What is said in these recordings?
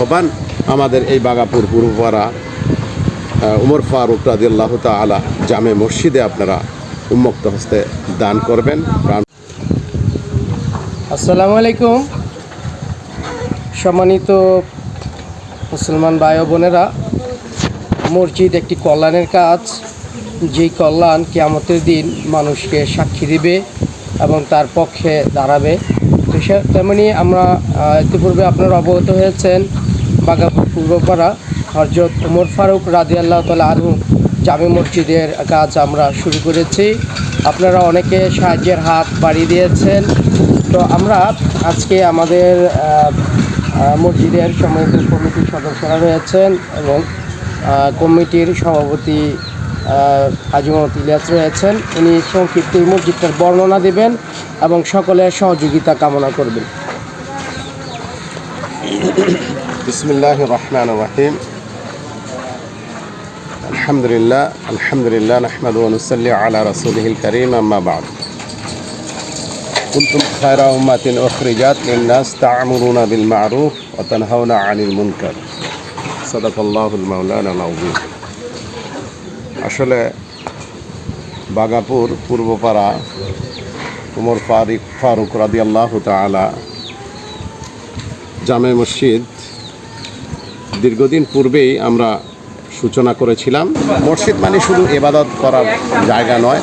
আহ্বান আমাদের এই বাগাপুর পূর্বপাড়া উমর ফারুক রাদিয়াল্লাহু তাআলা জামে মসজিদে আপনারা উন্মুক্ত হস্তে দান করবেন। আসসালামু আলাইকুম। সম্মানিত মুসলমান ভাই ও বোনেরা, মসজিদ একটি কল্যাণের কাজ, যেই কল্যাণ কিয়ামতের দিন মানুষকে সাক্ষী দিবে এবং তার পক্ষে দাঁড়াবে। তো তেমনি আমরা ইতিপূর্বে আপনারা অবগত হয়েছেন, বাগাপুর পূর্বপাড়া হযরত উমর ফারুক রাদিয়াল্লাহু তাআলা আনহু জামে মসজিদের কাজ আমরা শুরু করেছি। আপনারা অনেকে সাহায্যের হাত বাড়িয়ে দিয়েছেন। তো আমরা আজকে আমাদের মসজিদের সম্মানিত কমিটির সদস্যরা রয়েছেন এবং কমিটির সভাপতি হাজী মোহাম্মদ ইলিয়াস রয়েছেন। উনি সংক্ষিপ্ত মসজিদটার বর্ণনা দেবেন এবং সকলের সহযোগিতা কামনা করবেন। বিসমিল্লাহির রহমানির রহিম। আলহামদুলিল্লাহ নাহমাদুহু ওয়া নুসাল্লি আলা রাসূলিহিল কারীম, আম্মা বা'দ। কুনতুম খায়রা উম্মাতিন উখরিজাত লিন-নাস তা'মুরুনা বিল মা'রুফ ওয়া তানহাউনা 'আনিল মুনকার। সাদাকাল্লাহুল মাওলানাল আযীম। আসলে বাগাপুর পূর্বপাড়া উমর ফারুক রাদিয়াল্লাহু তাআলা জামে মসজিদ দীর্ঘদিন পূর্বেই আমরা সূচনা করেছিলাম। মসজিদ মানে শুধু ইবাদত করার জায়গা নয়,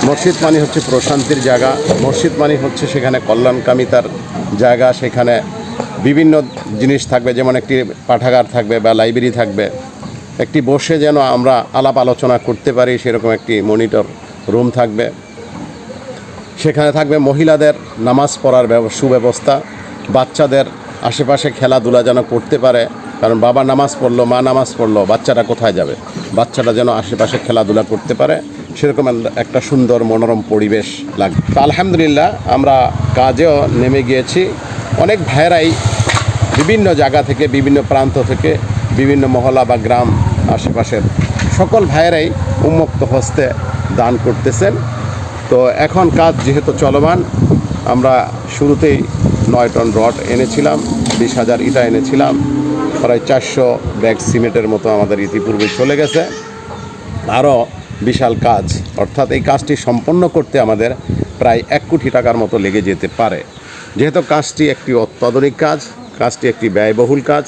মসজিদ মানে হচ্ছে প্রশান্তির জায়গা, মসজিদ মানে হচ্ছে সেখানে কল্যাণকামিতার জায়গা। সেখানে বিভিন্ন জিনিস থাকবে, যেমন একটি পাঠাগার থাকবে বা লাইব্রেরি থাকবে, একটি বসে যেন আমরা আলাপ আলোচনা করতে পারি সেরকম একটি মনিটর রুম থাকবে। সেখানে থাকবে মহিলাদের নামাজ পড়ার সুব্যবস্থা, বাচ্চাদের আশেপাশে খেলাধুলা যেন করতে পারে, কারণ বাবা নামাজ পড়লো, মা নামাজ পড়লো, বাচ্চাটা কোথায় যাবে? বাচ্চাটা যেন আশেপাশে খেলাধুলা করতে পারে, সেরকম একটা সুন্দর মনোরম পরিবেশ লাগবে। তো আলহামদুলিল্লাহ আমরা কাজেও নেমে গিয়েছি। অনেক ভাইয়েরাই বিভিন্ন জায়গা থেকে, বিভিন্ন প্রান্ত থেকে, বিভিন্ন মহল্লা বা গ্রাম আশেপাশের সকল ভাইয়েরাই উন্মুক্ত হস্তে দান করতেছেন। তো এখন কাজ যেহেতু চলমান, আমরা শুরুতেই 9 টন রড এনেছিলাম, 20,000 ইটা এনেছিলাম, প্রায় 400 ব্যাগ সিমেন্টের মতো আমাদের ইতিপূর্বে চলে গেছে। আরও বিশাল কাজ, অর্থাৎ এই কাজটি সম্পন্ন করতে আমাদের প্রায় 1 কোটি টাকার মতো লেগে যেতে পারে। যেহেতু কাজটি একটি অত্যাধুনিক কাজ, কাজটি একটি ব্যয়বহুল কাজ,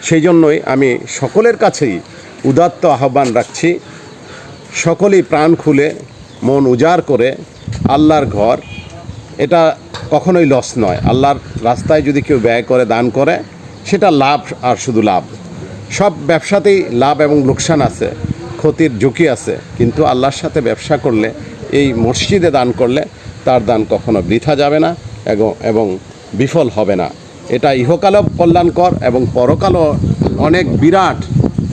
সেই জন্যই আমি সকলের কাছেই উদাত্ত আহ্বান রাখছি, সকলেই প্রাণ খুলে মন উজাড় করে আল্লাহর ঘর, এটা কখনোই লস নয়। আল্লাহর রাস্তায় যদি কেউ ব্যয় করে, দান করে, সেটা লাভ আর শুধু লাভ। সব ব্যবসাতেই লাভ এবং লোকসান আছে, ক্ষতির ঝুঁকি আছে, কিন্তু আল্লাহর সাথে ব্যবসা করলে, এই মসজিদে দান করলে তার দান কখনো বৃথা যাবে না এবং বিফল হবে না। এটা ইহকালও কল্যাণকর এবং পরকালও অনেক বিরাট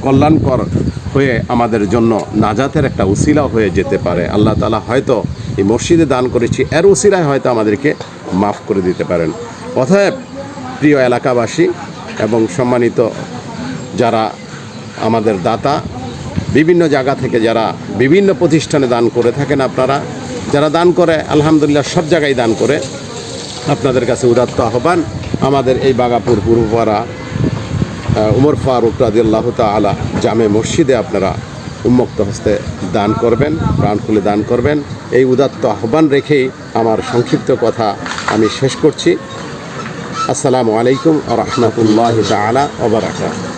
কল্যাণকর হয়ে আমাদের জন্য নাজাতের একটা উসিলা হয়ে যেতে পারে। আল্লাহ তাআলা হয়তো এই মসজিদে দান করেছি, এর উসিলায় হয়তো আমাদেরকে মাফ করে দিতে পারেন। অতএব প্রিয় এলাকাবাসী এবং সম্মানিত যারা আমাদের দাতা, বিভিন্ন জায়গা থেকে যারা বিভিন্ন প্রতিষ্ঠানে দান করে থাকেন, আপনারা যারা দান করে, আলহামদুলিল্লাহ সব জায়গায় দান করে, আপনাদের কাছে উদাত্ত আহ্বান, আমাদের এই বাগাপুর পূর্বপাড়া উমর ফারুক রাদিয়াল্লাহু তাআলা জামে মসজিদে আপনারা উন্মুক্ত হস্তে দান করবেন, প্রাণ খুলে দান করবেন। এই উদাত্ত আহ্বান রেখেই আমার সংক্ষিপ্ত কথা আমি শেষ করছি। আসসালামু আলাইকুম ওয়া রাহমাতুল্লাহি তাআলা ওয়া বারাকাতুহু।